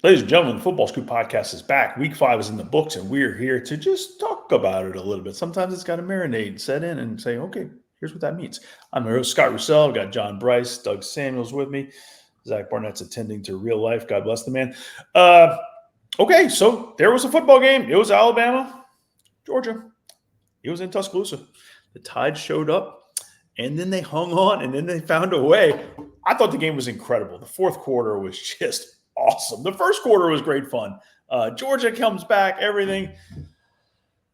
Ladies and gentlemen, the Football Scoop podcast is back. Week 5 is in the books, and we're here to just talk about it a little bit. Sometimes it's got to marinate, set in, and say, okay, here's what that means. I'm your host, Scott Russell. I've got John Bryce, Doug Samuels with me. Zach Barnett's attending to real life. God bless the man. Okay, so there was a football game. It was Alabama, Georgia. It was in Tuscaloosa. The Tide showed up, and then they hung on, and then they found a way. I thought the game was incredible. The fourth quarter was just awesome. The first quarter was great fun. Georgia comes back, everything.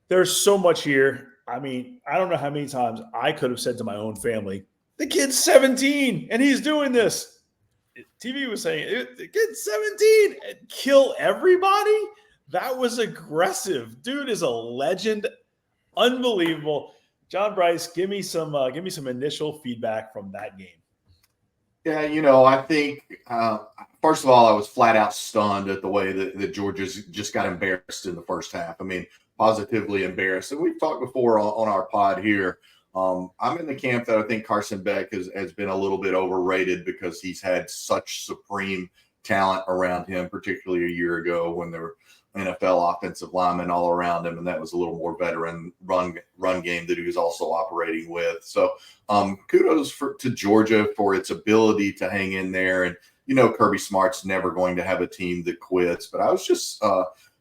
There's so much here. I mean, I don't know how many times I could have said to my own family, the kid's 17 and he's doing this. TV was saying, the kid's 17 and kill everybody? That was aggressive. Dude is a legend. Unbelievable. John Bryce, give me some initial feedback from that game. Yeah, I think, first of all, I was flat out stunned at the way that Georgia just got embarrassed in the first half. I mean, positively embarrassed. And we've talked before on our pod here. I'm in the camp that I think Carson Beck has been a little bit overrated because he's had such supreme talent around him, particularly a year ago when there were NFL offensive linemen all around him, and that was a little more veteran run game that he was also operating with. So kudos to Georgia for its ability to hang in there. And, Kirby Smart's never going to have a team that quits. But I was just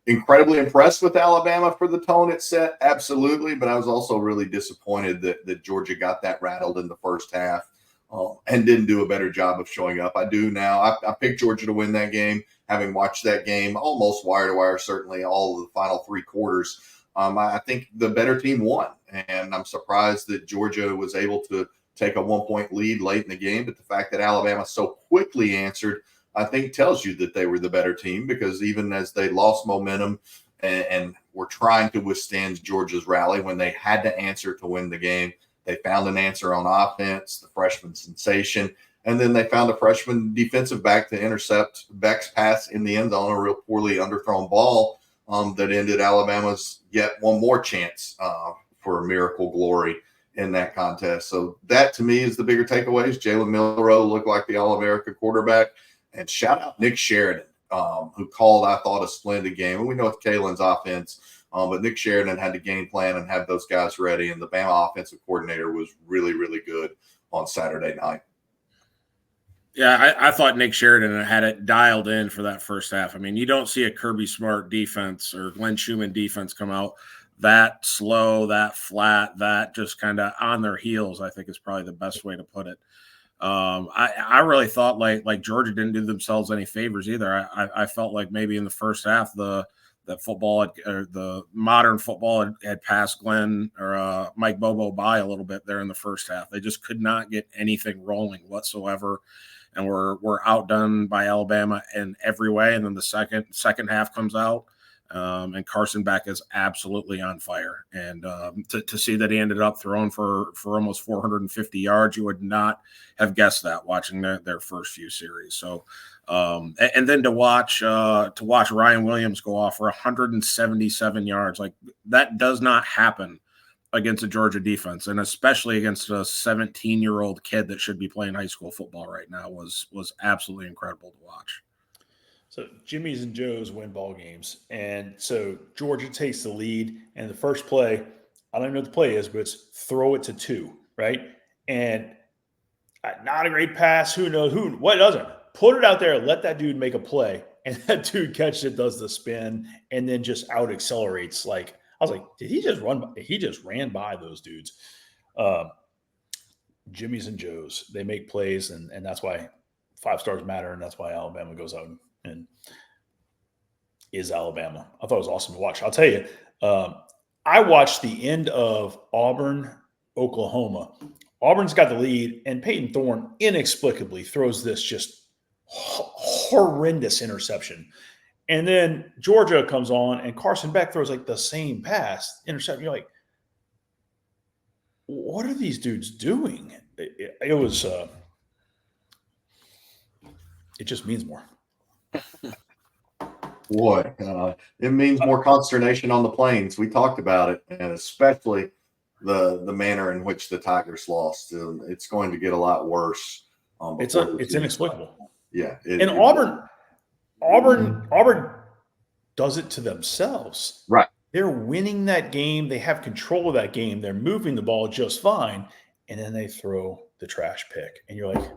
incredibly impressed with Alabama for the tone it set, absolutely. But I was also really disappointed that Georgia got that rattled in the first half and didn't do a better job of showing up. I do now. I picked Georgia to win that game, having watched that game almost wire to wire, certainly all of the final three quarters. I think the better team won, and I'm surprised that Georgia was able to take a 1-point lead late in the game. But the fact that Alabama so quickly answered, I think, tells you that they were the better team, because even as they lost momentum and were trying to withstand Georgia's rally when they had to answer to win the game, they found an answer on offense, the freshman sensation, and then they found a freshman defensive back to intercept Beck's pass in the end zone, a real poorly underthrown ball that ended Alabama's yet one more chance for miracle glory in that contest. So that, to me, is the bigger takeaways. Jalen Milroe looked like the All-America quarterback. And shout out Nick Sheridan, who called, I thought, a splendid game. And we know it's Kalen's offense, but Nick Sheridan had to game plan and have those guys ready. And the Bama offensive coordinator was really, really good on Saturday night. Yeah, I thought Nick Sheridan had it dialed in for that first half. I mean, you don't see a Kirby Smart defense or Glenn Schumann defense come out that slow, that flat, that just kind of on their heels, I think is probably the best way to put it. I really thought like Georgia didn't do themselves any favors either. I felt like maybe in the first half the modern football had passed Glenn or Mike Bobo by a little bit there in the first half. They just could not get anything rolling whatsoever, and were outdone by Alabama in every way. And then the second half comes out, and Carson Beck is absolutely on fire. And to see that he ended up throwing for almost 450 yards, you would not have guessed that watching their first few series. So, and then to watch Ryan Williams go off for 177 yards, like that does not happen against a Georgia defense, and especially against a 17-year-old kid that should be playing high school football right now was absolutely incredible to watch. So Jimmy's and Joe's win ball games. And so Georgia takes the lead, and the first play, I don't even know what the play is, but it's throw it to 2, right? And not a great pass. Who knows? What doesn't? Put it out there, let that dude make a play. And that dude catches it, does the spin, and then just out accelerates. Like, I was like, did he just run? He just ran by those dudes. Jimmy's and Joe's, they make plays, and that's why 5 stars matter, and that's why Alabama goes out and is Alabama. I thought it was awesome to watch. I'll tell you, I watched the end of Auburn, Oklahoma. Auburn's got the lead, and Peyton Thorne inexplicably throws this just horrendous interception. And then Georgia comes on, and Carson Beck throws like the same pass, interception. You're like, what are these dudes doing? It was it just means more. Boy, it means more consternation on the plains. We talked about it, and especially the manner in which the Tigers lost. It's going to get a lot worse. It's inexplicable. Yeah. And Auburn, Auburn does it to themselves. Right. They're winning that game. They have control of that game. They're moving the ball just fine. And then they throw the trash pick. And you're like,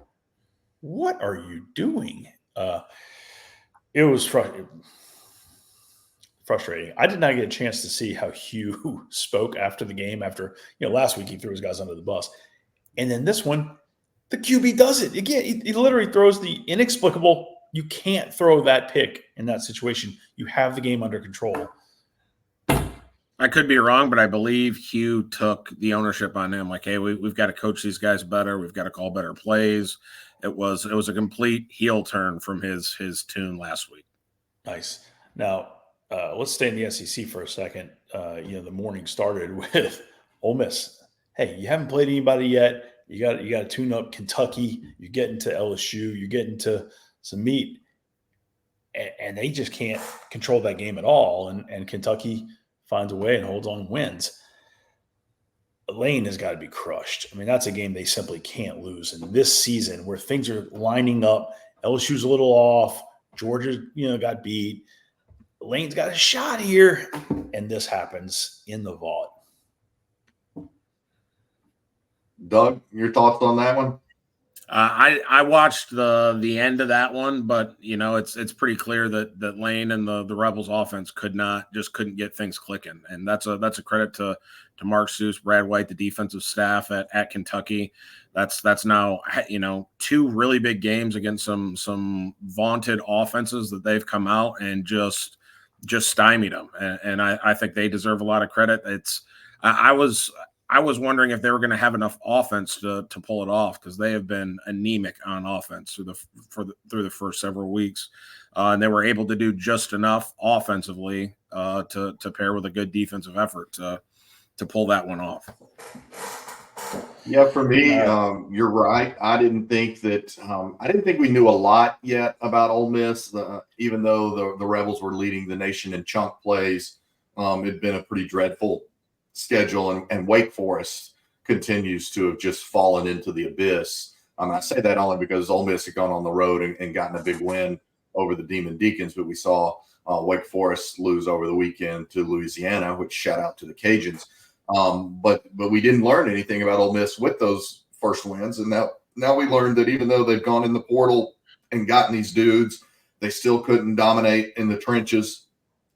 what are you doing? It was frustrating. I did not get a chance to see how Hugh spoke after the game. After, last week he threw his guys under the bus. And then this one, the QB does it. Again, he literally throws the inexplicable. You can't throw that pick in that situation. You have the game under control. I could be wrong, but I believe Hugh took the ownership on him. Like, hey, we've got to coach these guys better. We've got to call better plays. It was a complete heel turn from his tune last week. Nice. Now, let's stay in the SEC for a second. The morning started with Ole Miss. Hey, you haven't played anybody yet. You got to tune up Kentucky. You're getting to LSU. You're getting to some meat, and they just can't control that game at all. And Kentucky finds a way and holds on and wins. Lane has got to be crushed. I mean, that's a game they simply can't lose. And this season, where things are lining up, LSU's a little off. Georgia, got beat. Lane's got a shot here, and this happens in the vault. Doug, your thoughts on that one? I watched the end of that one, but it's pretty clear that Lane and the Rebels offense couldn't get things clicking, and that's a credit to Mark Seuss, Brad White, the defensive staff at Kentucky. That's now two really big games against some vaunted offenses that they've come out and just stymied them, and I think they deserve a lot of credit. I was wondering if they were going to have enough offense to pull it off, because they have been anemic on offense through the first several weeks, and they were able to do just enough offensively to pair with a good defensive effort to pull that one off. Yeah, for me, you're right. I didn't think we knew a lot yet about Ole Miss, even though the Rebels were leading the nation in chunk plays. It'd been a pretty dreadful schedule, and Wake Forest continues to have just fallen into the abyss. I say that only because Ole Miss had gone on the road and gotten a big win over the Demon Deacons, but we saw Wake Forest lose over the weekend to Louisiana, which shout out to the Cajuns. But we didn't learn anything about Ole Miss with those first wins, and now we learned that even though they've gone in the portal and gotten these dudes, they still couldn't dominate in the trenches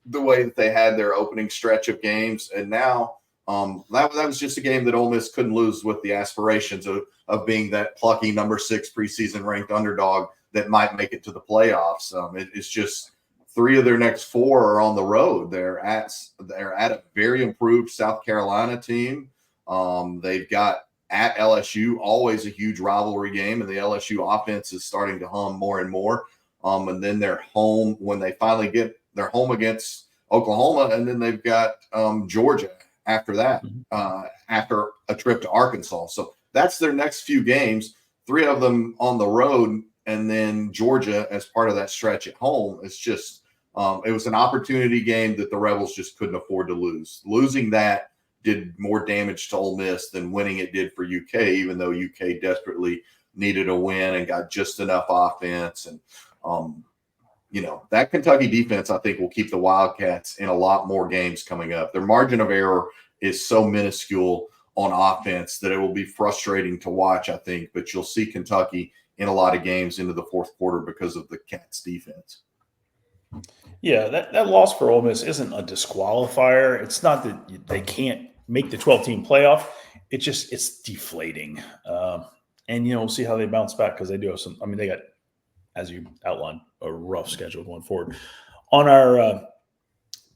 the way that they had their opening stretch of games. And now that was just a game that Ole Miss couldn't lose, with the aspirations of being that plucky number 6 preseason ranked underdog that might make it to the playoffs. It's just 3 of their next 4 are on the road. They're at a very improved South Carolina team. They've got at LSU, always a huge rivalry game, and the LSU offense is starting to hum more and more. And then they're home when they finally they're home against Oklahoma, and then they've got Georgia after that, after a trip to Arkansas. So that's their next few games, 3 of them on the road, and then Georgia as part of that stretch at home. It's just it was an opportunity game that the Rebels just couldn't afford to lose. Losing that did more damage to Ole Miss than winning it did for UK, even though UK desperately needed a win and got just enough offense. And that Kentucky defense, I think, will keep the Wildcats in a lot more games coming up. Their margin of error is so minuscule on offense that it will be frustrating to watch, I think. But you'll see Kentucky in a lot of games into the fourth quarter because of the Cats' defense. Yeah, that loss for Ole Miss isn't a disqualifier. It's not that they can't make the 12-team playoff. It's deflating. And, we'll see how they bounce back, because they do have some – they got, as you outlined, a rough schedule going forward. On our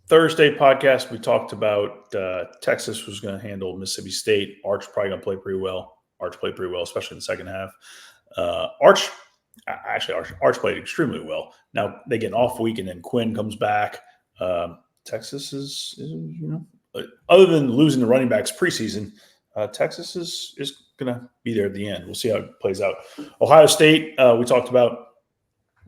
Thursday podcast, we talked about Texas was going to handle Mississippi State. Arch probably going to play pretty well. Arch played pretty well, especially in the second half. Arch played extremely well. Now they get an off week, and then Quinn comes back. Texas is other than losing the running backs preseason, Texas is going to be there at the end. We'll see how it plays out. Ohio State, we talked about,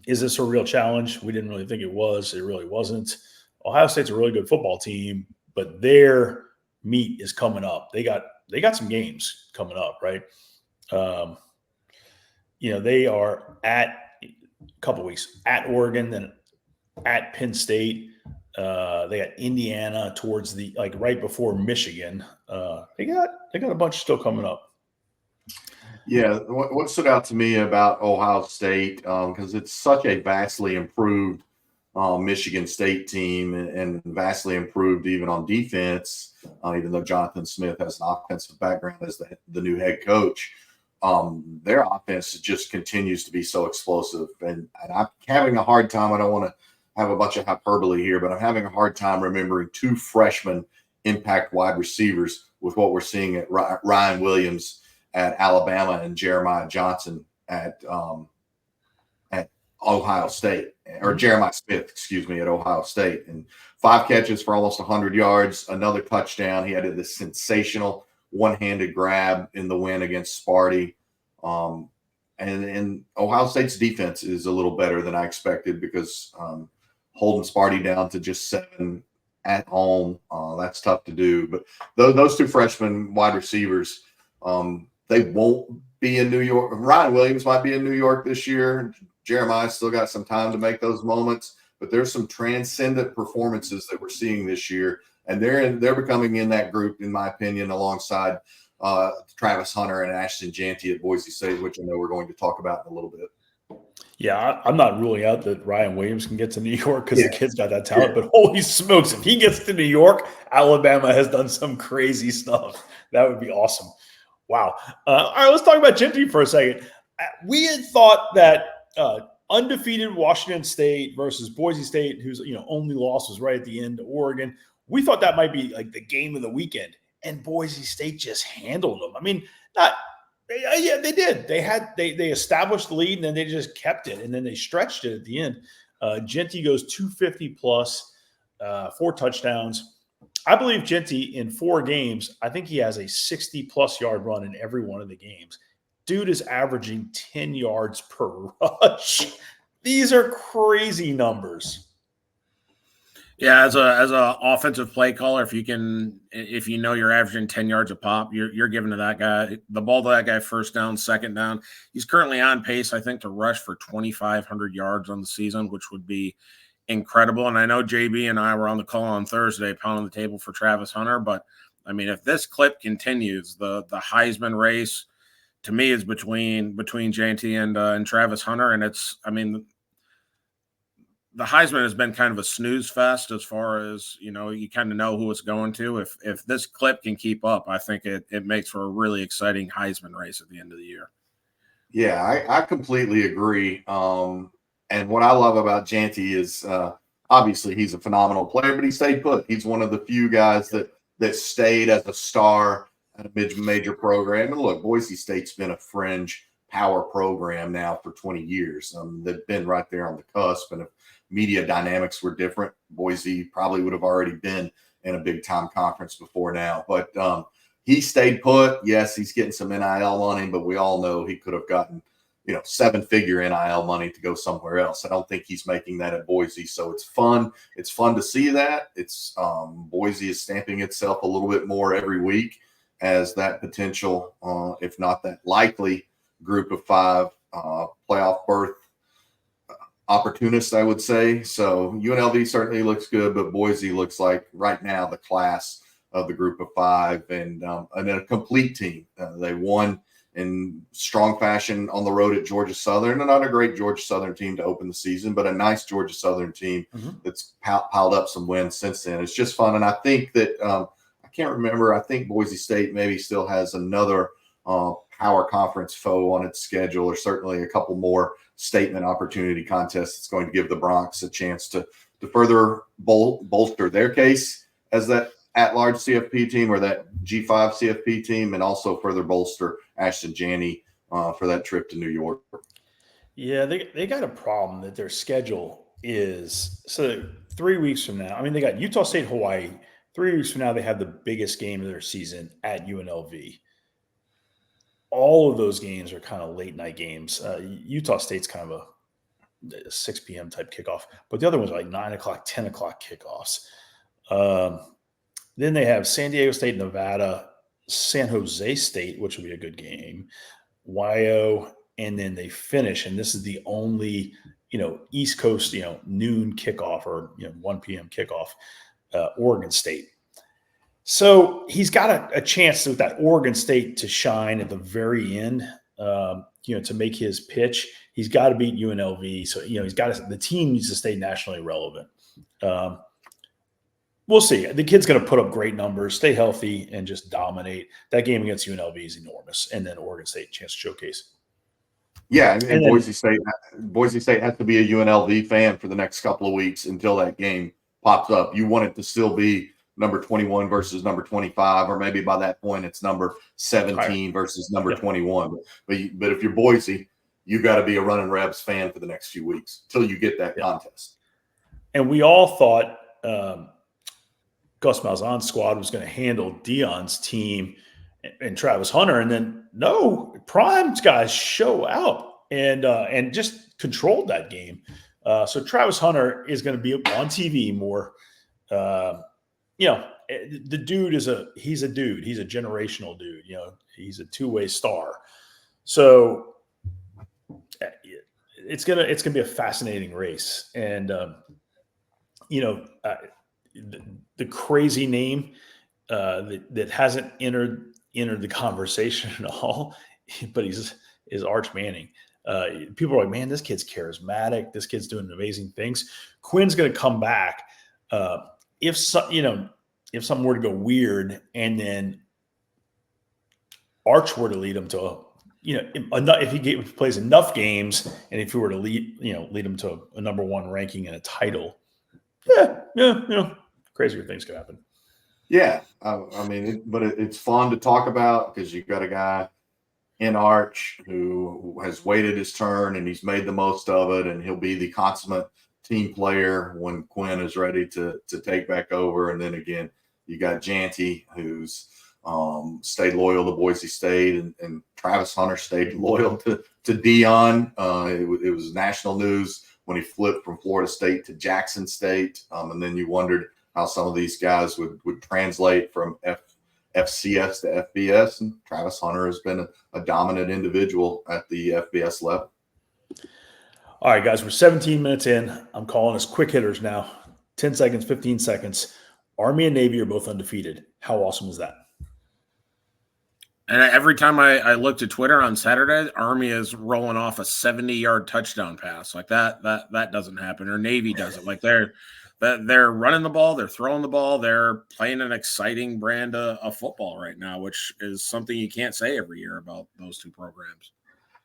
is this a real challenge? We didn't really think it was. It really wasn't. Ohio State's a really good football team, but their meat is coming up. They got some games coming up, right? They are at a couple weeks at Oregon, then at Penn State. They got Indiana towards the right before Michigan. They got a bunch still coming up. Yeah, what stood out to me about Ohio State, because it's such a vastly improved Michigan State team and vastly improved even on defense, even though Jonathan Smith has an offensive background as the new head coach. Their offense just continues to be so explosive. And I'm having a hard time. I don't want to have a bunch of hyperbole here, but I'm having a hard time remembering two freshman impact wide receivers with what we're seeing at Ryan Williams at Alabama and Jeremiah Johnson at Ohio State, or Jeremiah Smith, excuse me, at Ohio State. And 5 catches for almost 100 yards, another touchdown. He had this sensational one-handed grab in the win against Sparty. And Ohio State's defense is a little better than I expected because holding Sparty down to just 7 at home, that's tough to do. But those two freshman wide receivers, they won't be in New York. Ryan Williams might be in New York this year. Jeremiah's still got some time to make those moments, but there's some transcendent performances that we're seeing this year, and they're becoming in that group, in my opinion, alongside Travis Hunter and Ashton Jeanty at Boise State, which I know we're going to talk about in a little bit. Yeah, I'm not ruling out that Ryan Williams can get to New York because the kid's got that talent, but holy smokes, if he gets to New York, Alabama has done some crazy stuff. That would be awesome. Wow. All right, let's talk about Jeanty for a second. We had thought that undefeated Washington State versus Boise State, whose only loss was right at the end to Oregon. We thought that might be like the game of the weekend, and Boise State just handled them. I mean, yeah, they did. They established the lead, and then they just kept it, and then they stretched it at the end. Jeanty goes 250 plus, 4 touchdowns. I believe Jeanty in 4 games, I think he has a 60-plus yard run in every one of the games. Dude is averaging 10 yards per rush. These are crazy numbers. Yeah, as a offensive play caller, if you know you're averaging 10 yards a pop, you're giving to that guy the ball to that guy first down, second down. He's currently on pace, I think, to rush for 2,500 yards on the season, which would be incredible. And I know JB and I were on the call on Thursday pounding the table for Travis Hunter, but I mean, if this clip continues, the Heisman race to me is between Jeanty and Travis Hunter, and the Heisman has been kind of a snooze fest as far as you kind of know who it's going to. If this clip can keep up, I think it makes for a really exciting Heisman race at the end of the year. Yeah, I completely agree. And what I love about Jeanty is obviously he's a phenomenal player, but he stayed put. He's one of the few guys that stayed as a star at a major program. And look, Boise State's been a fringe power program now for 20 years. They've been right there on the cusp. And if media dynamics were different, Boise probably would have already been in a big time conference before now. But he stayed put. Yes, he's getting some NIL money, but we all know he could have gotten 7-figure NIL money to go somewhere else. I don't think he's making that at Boise. So it's fun. It's fun to see that. It's Boise is stamping itself a little bit more every week as that potential, if not that likely, group of 5 playoff berth opportunists, I would say. So UNLV certainly looks good, but Boise looks like right now the class of the group of 5 and a complete team. They won in strong fashion on the road at Georgia Southern, and not a great Georgia Southern team to open the season, but a nice Georgia Southern team that's piled up some wins since then. It's just fun. And I think that I can't remember. I think Boise State maybe still has another power conference foe on its schedule, or certainly a couple more statement opportunity contests. It's going to give the Bronx a chance to further bolster their case as that at-large CFP team or that G5 CFP team, and also further bolster Ashton Jeanty for that trip to New York. Yeah, they got a problem that their schedule is so 3 weeks from now. I mean, they got Utah State, Hawaii. 3 weeks from now, they have the biggest game of their season at UNLV. All of those games are kind of late night games. Utah State's kind of a 6 p.m. type kickoff, but the other ones are like 9 o'clock, 10 o'clock kickoffs. Then they have San Diego State, Nevada, San Jose State, which will be a good game, YO, and then they finish. And this is the only, East Coast, noon kickoff or 1 p.m. kickoff, Oregon State. So he's got a chance with that Oregon State to shine at the very end, to make his pitch. He's got to beat UNLV. So, the team needs to stay nationally relevant. We'll see. The kid's going to put up great numbers, stay healthy, and just dominate. That game against UNLV is enormous. And then Oregon State, chance to showcase. Yeah, and Boise State has to be a UNLV fan for the next couple of weeks until that game pops up. You want it to still be number 21 versus number 25, or maybe by that point it's number 17 versus number 21. But if you're Boise, you got to be a Running Rebs fan for the next few weeks until you get that contest. And we all thought Gus Malzahn's squad was going to handle Dion's team and Travis Hunter, and then no, Prime's guys show out and just controlled that game. So Travis Hunter is going to be on TV more. The dude he's a dude. He's a generational dude. He's a two-way star. So it's gonna be a fascinating race. And the crazy name that hasn't entered the conversation at all, but is Arch Manning. People are like, man, this kid's charismatic. This kid's doing amazing things. Quinn's going to come back. If something were to go weird, and then Arch were to lead him to if he plays enough games, and if he were to lead him to a number one ranking and a title, crazier things could happen. Yeah, it's fun to talk about because you've got a guy in Arch who has waited his turn and he's made the most of it, and he'll be the consummate team player when Quinn is ready to take back over. And then again, you got Janty, who's stayed loyal to Boise State, and Travis Hunter stayed loyal to Dion. It was national news when he flipped from Florida State to Jackson State, and then you wondered how some of these guys would translate from FCS to FBS, and Travis Hunter has been a dominant individual at the FBS level. All right, guys, we're 17 minutes in. I'm calling us quick hitters now. 10 seconds, 15 seconds. Army and Navy are both undefeated. How awesome is that? And every time I looked at Twitter on Saturday, Army is rolling off a 70-yard touchdown pass. Like that doesn't happen. Or Navy does it. Like they're running the ball, they're throwing the ball, they're playing an exciting brand of football right now, which is something you can't say every year about those two programs.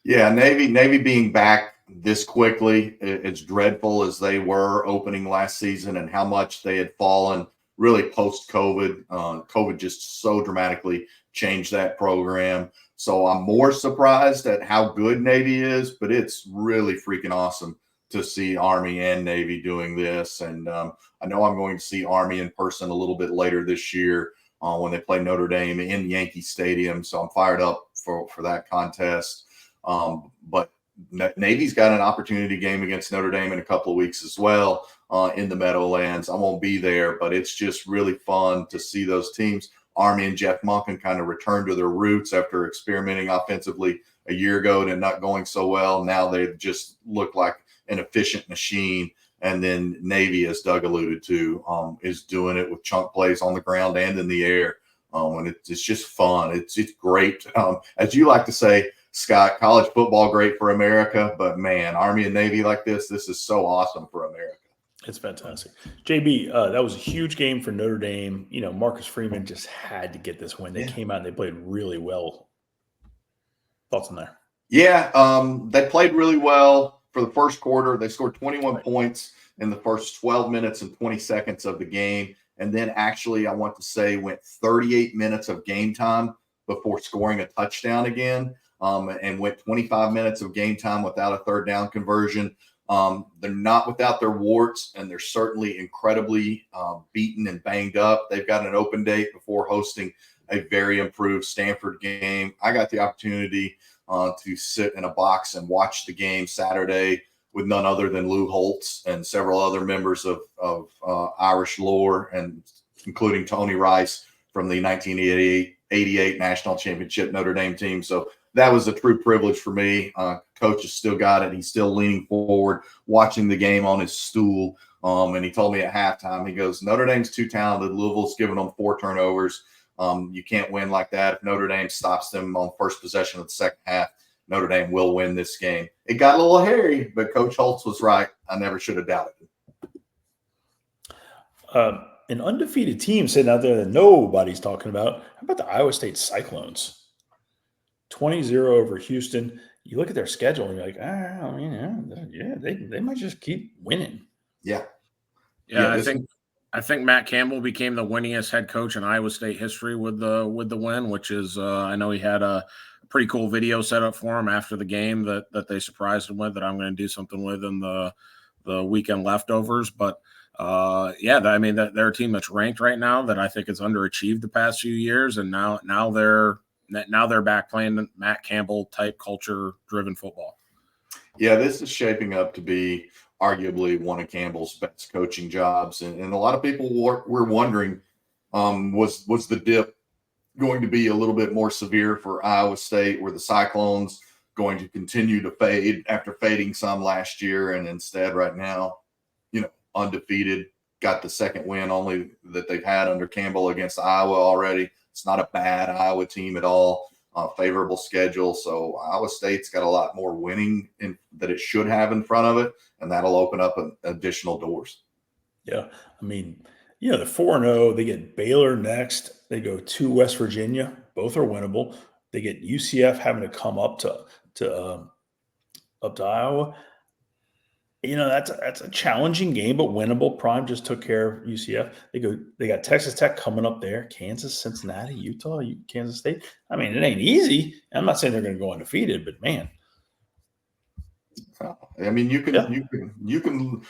Yeah, Navy being back this quickly, as dreadful as they were opening last season and how much they had fallen really post-COVID. COVID just so dramatically changed that program. So I'm more surprised at how good Navy is, but it's really freaking awesome to see Army and Navy doing this. And I know I'm going to see Army in person a little bit later this year when they play Notre Dame in Yankee Stadium. So I'm fired up for that contest. But Navy's got an opportunity game against Notre Dame in a couple of weeks as well in the Meadowlands. I won't be there, but it's just really fun to see those teams. Army and Jeff Monken kind of return to their roots after experimenting offensively a year ago and not going so well. Now they just look like an efficient machine. And then Navy, as Doug alluded to, is doing it with chunk plays on the ground and in the air. And it's just fun. It's great. As you like to say, Scott, college football great for America, but man, Army and Navy like this is so awesome for America. It's fantastic. JB, that was a huge game for Notre Dame. Marcus Freeman just had to get this win. They came out and they played really well. Thoughts on there? Yeah, they played really well for the first quarter. They scored 21 points in the first 12 minutes and 20 seconds of the game. And then actually, I want to say, went 38 minutes of game time before scoring a touchdown again, and went 25 minutes of game time without a third down conversion. They're not without their warts, and they're certainly incredibly beaten and banged up. They've got an open date before hosting a very improved Stanford game. I got the opportunity to sit in a box and watch the game Saturday with none other than Lou Holtz and several other members of Irish lore, and including Tony Rice from the 1988 National Championship Notre Dame team. So that was a true privilege for me. Coach has still got it. He's still leaning forward, watching the game on his stool. And he told me at halftime, he goes, Notre Dame's too talented. Louisville's giving them 4 turnovers. You can't win like that. If Notre Dame stops them on first possession of the second half, Notre Dame will win this game. It got a little hairy, but Coach Holtz was right. I never should have doubted it. An undefeated team sitting out there that nobody's talking about. How about the Iowa State Cyclones? 20-0 over Houston. You look at their schedule and you're like, they might just keep winning. Yeah. I think Matt Campbell became the winningest head coach in Iowa State history with the win, which is I know he had a pretty cool video set up for him after the game that they surprised him with, that I'm going to do something with in the weekend leftovers. But I mean, they're a team that's ranked right now that I think has underachieved the past few years, and now they're back playing Matt Campbell type culture driven football. Yeah, this is shaping up to be arguably one of Campbell's best coaching jobs, and a lot of people were wondering, was the dip going to be a little bit more severe for Iowa State? Were the Cyclones going to continue to fade after fading some last year, and instead right now, undefeated, got the second win only that they've had under Campbell against Iowa already. It's not a bad Iowa team at all. Favorable schedule. So Iowa State's got a lot more winning that it should have in front of it, and that'll open up additional doors. Yeah. I mean, they're 4-0. They get Baylor next. They go to West Virginia. Both are winnable. They get UCF having to come up to Iowa. That's a challenging game, but winnable. Prime just took care of UCF. They got Texas Tech coming up there, Kansas, Cincinnati, Utah, Kansas State. I mean, it ain't easy. I'm not saying they're going to go undefeated, but man. I mean, you can.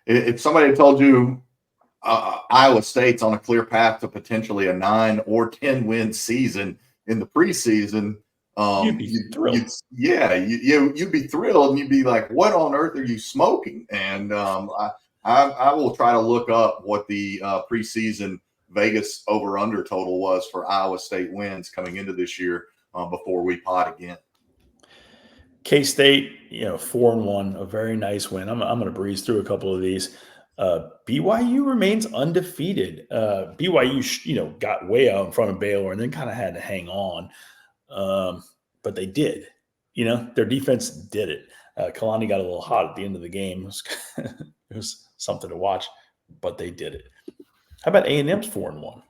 If somebody told you Iowa State's on a clear path to potentially a 9 or 10 win season in the preseason, you'd be thrilled. You'd be thrilled, and you'd be like, "What on earth are you smoking?" And I will try to look up what the preseason Vegas over/under total was for Iowa State wins coming into this year before we pod again. K-State, 4-1, a very nice win. I'm going to breeze through a couple of these. BYU remains undefeated. BYU, got way out in front of Baylor and then kind of had to hang on. But they did. Their defense did it. Kalani got a little hot at the end of the game. It was something to watch, but they did it. How about A&M's 4-1?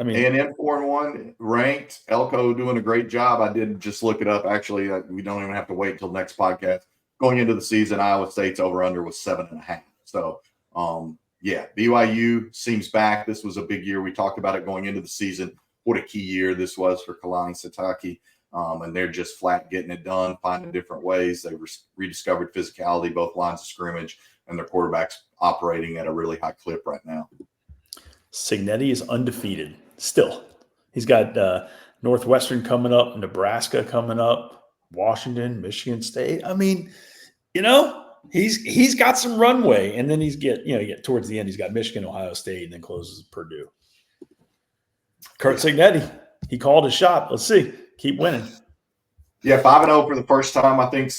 I mean, A&M 4-1, ranked. Elko doing a great job. I did just look it up. Actually, we don't even have to wait until next podcast. Going into the season, Iowa State's over/under was 7.5. So, BYU seems back. This was a big year. We talked about it going into the season. What a key year this was for Kalani Sitake. And they're just flat getting it done, finding different ways. They rediscovered physicality, both lines of scrimmage, and their quarterback's operating at a really high clip right now. Cignetti is undefeated still. He's got Northwestern coming up, Nebraska coming up, Washington, Michigan State. I mean, he's got some runway, and then you get towards the end, he's got Michigan, Ohio State, and then closes Purdue. Kurt Cignetti, he called his shot. Let's see. Keep winning. Yeah, 5-0 for the first time, I think,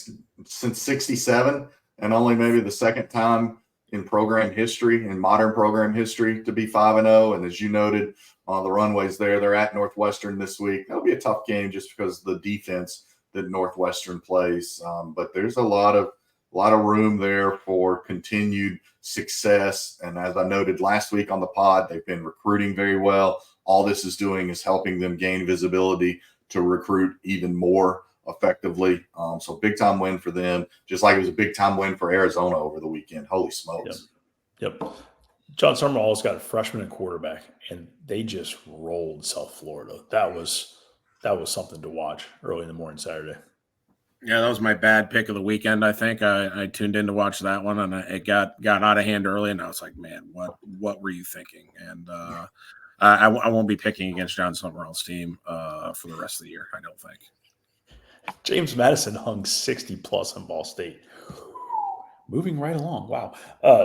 since 67, and only maybe the second time in modern program history, to be 5-0. And as you noted, the runways there, they're at Northwestern this week. That'll be a tough game just because of the defense that Northwestern plays. But there's a lot of room there for continued success. And as I noted last week on the pod, they've been recruiting very well. All this is doing is helping them gain visibility to recruit even more effectively. So big time win for them, just like it was a big time win for Arizona over the weekend. Holy smokes. Yep. John Summerall's got a freshman at quarterback, and they just rolled South Florida. That was something to watch early in the morning Saturday. Yeah, that was my bad pick of the weekend. I think I tuned in to watch that one, and it got out of hand early, and I was like, man, what were you thinking? And I won't be picking against John Summerall's team for the rest of the year, I don't think. James Madison hung 60+ in Ball State. Moving right along. Wow.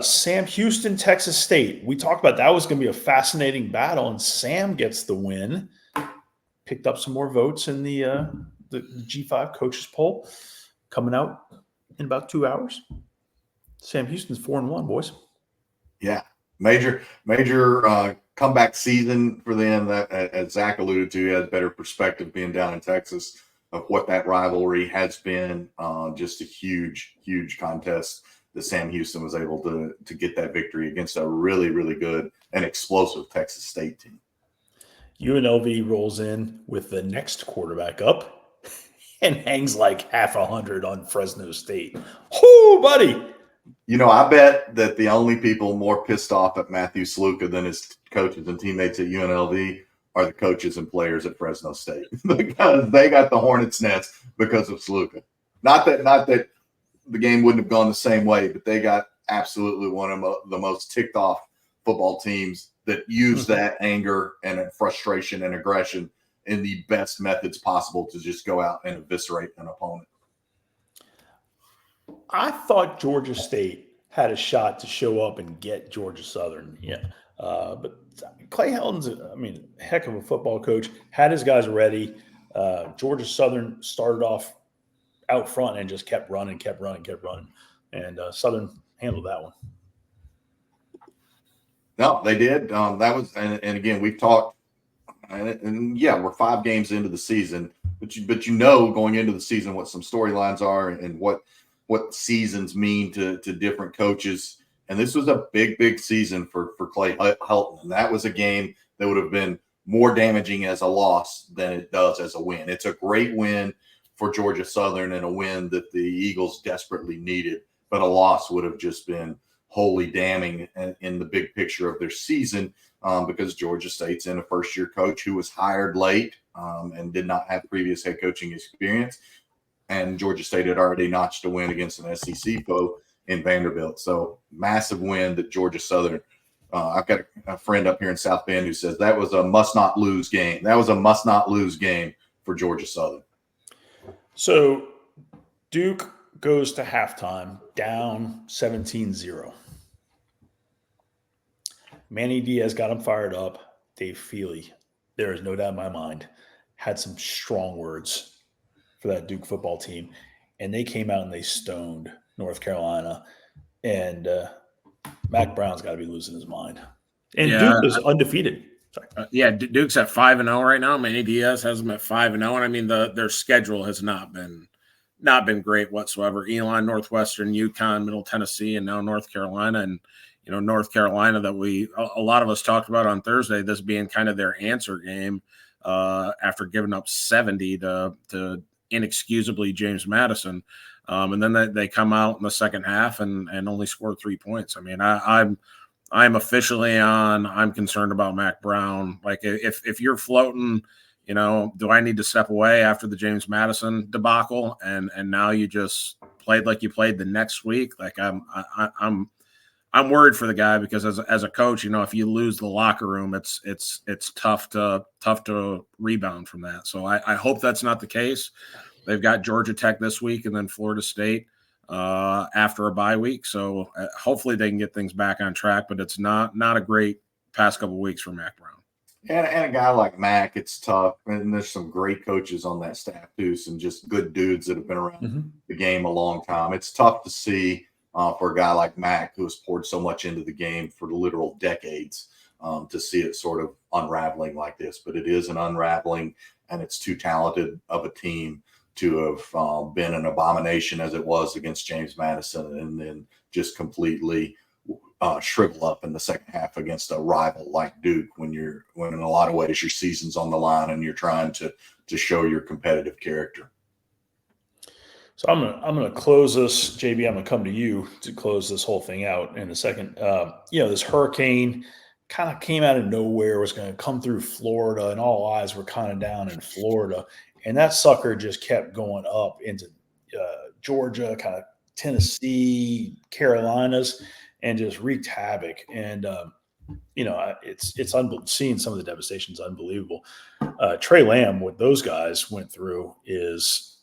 Sam Houston, Texas State. We talked about that was going to be a fascinating battle, and Sam gets the win. Picked up some more votes in the the G5 coaches poll coming out in about 2 hours. Sam Houston's 4-1, boys. Yeah, major comeback season for them. That, as Zach alluded to, he has better perspective being down in Texas of what that rivalry has been. Just a huge contest that Sam Houston was able to get that victory against a really, really good and explosive Texas State team. UNLV rolls in with the next quarterback up and hangs like half 100 on Fresno State. Oh, buddy. I bet that the only people more pissed off at Matthew Sluka than his coaches and teammates at UNLV are the coaches and players at Fresno State because they got the hornet's nest because of Sluka. Not that the game wouldn't have gone the same way, but they got absolutely one of the most ticked off football teams that use that anger and frustration and aggression in the best methods possible to just go out and eviscerate an opponent. I thought Georgia State had a shot to show up and get Georgia Southern. Yeah. But Clay Helton's, heck of a football coach, had his guys ready. Georgia Southern started off out front and just kept running. And Southern handled that one. No, they did. That was, and again, we've talked, and yeah, we're 5 games into the season, but going into the season what some storylines are and what seasons mean to different coaches. And this was a big season for Clay Helton. And that was a game that would have been more damaging as a loss than it does as a win. It's a great win for Georgia Southern and a win that the Eagles desperately needed, but a loss would have just been wholly damning in the big picture of their season because Georgia State's in a first-year coach who was hired late and did not have previous head coaching experience. And Georgia State had already notched a win against an SEC foe in Vanderbilt. So massive win that Georgia Southern. I've got a friend up here in South Bend who says that was a must-not-lose game. That was a must-not-lose game for Georgia Southern. So Duke goes to halftime down 17-0. Manny Diaz got him fired up. Dave Feely, there is no doubt in my mind, had some strong words for that Duke football team. And they came out and they stoned North Carolina. And Mac Brown's got to be losing his mind. And Duke is undefeated. Duke's at 5-0 right now. Manny Diaz has them at 5-0. And their schedule has not been great whatsoever. Elon, Northwestern, UConn, Middle Tennessee, and now North Carolina. And North Carolina that a lot of us talked about on Thursday, this being kind of their answer game after giving up 70 to inexcusably James Madison. And then they come out in the second half and only score 3 points. I'm officially I'm concerned about Mac Brown. Like if you're floating, do I need to step away after the James Madison debacle? And now you just played like you played the next week. Like I'm worried for the guy because as a coach, if you lose the locker room, it's tough to rebound from that. So I hope that's not the case. They've got Georgia Tech this week and then Florida State after a bye week. So hopefully they can get things back on track, but it's not a great past couple of weeks for Mac Brown. And a guy like Mac, it's tough. And there's some great coaches on that staff too, some just good dudes that have been around the game a long time. It's tough to see for a guy like Mac, who has poured so much into the game for literal decades, to see it sort of unraveling like this. But it is an unraveling, and it's too talented of a team to have been an abomination as it was against James Madison and then just completely shrivel up in the second half against a rival like Duke when in a lot of ways your season's on the line and you're trying to show your competitive character. So I'm gonna close this, JB. I'm gonna come to you to close this whole thing out in a second. This hurricane kind of came out of nowhere, was going to come through Florida, and all eyes were kind of down in Florida, and that sucker just kept going up into Georgia, kind of Tennessee, Carolinas, and just wreaked havoc. And it's seeing some of the devastation is unbelievable. Trey Lamb, what those guys went through is.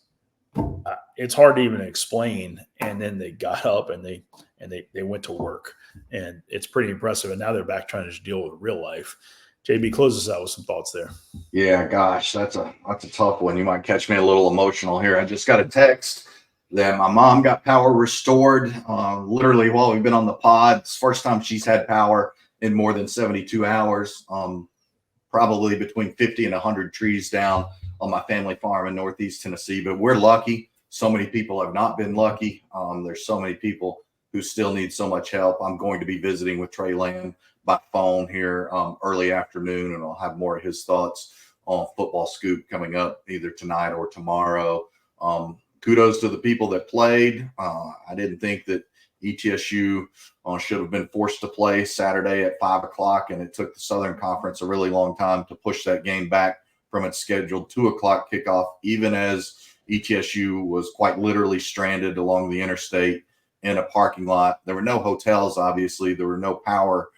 It's hard to even explain. And then they got up and they went to work, and it's pretty impressive. And now they're back trying to deal with real life. JB, close us out with some thoughts there. Yeah, gosh, that's a tough one. You might catch me a little emotional here. I just got a text that my mom got power restored literally while we've been on the pod. It's the first time she's had power in more than 72 hours. Probably between 50 and 100 trees down on my family farm in Northeast Tennessee. But we're lucky. So many people have not been lucky. There's so many people who still need so much help. I'm going to be visiting with Trey Land by phone here early afternoon, and I'll have more of his thoughts on Football Scoop coming up either tonight or tomorrow. Kudos to the people that played. I didn't think that ETSU should have been forced to play Saturday at 5 o'clock, and it took the Southern Conference a really long time to push that game back from its scheduled 2 o'clock kickoff, even as ETSU was quite literally stranded along the interstate in a parking lot. There were no hotels, obviously. There were no power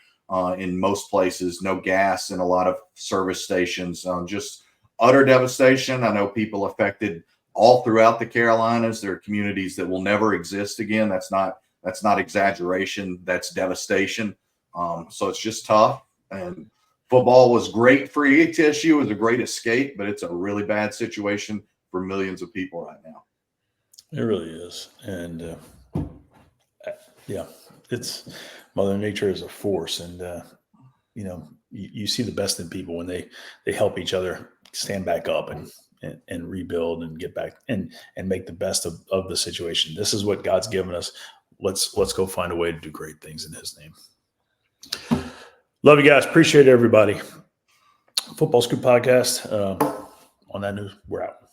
in most places, no gas in a lot of service stations, just utter devastation. I know people affected all throughout the Carolinas. There are communities that will never exist again. That's not exaggeration. That's devastation. So it's just tough. And football was great for ETSU. It was a great escape, but it's a really bad situation for millions of people right now. It really is. And yeah, it's Mother Nature is a force. And, you see the best in people when they help each other stand back up and rebuild and get back and make the best of the situation. This is what God's given us. Let's go find a way to do great things in his name. Love you guys. Appreciate it, everybody. Football Scoop Podcast. On that news, we're out.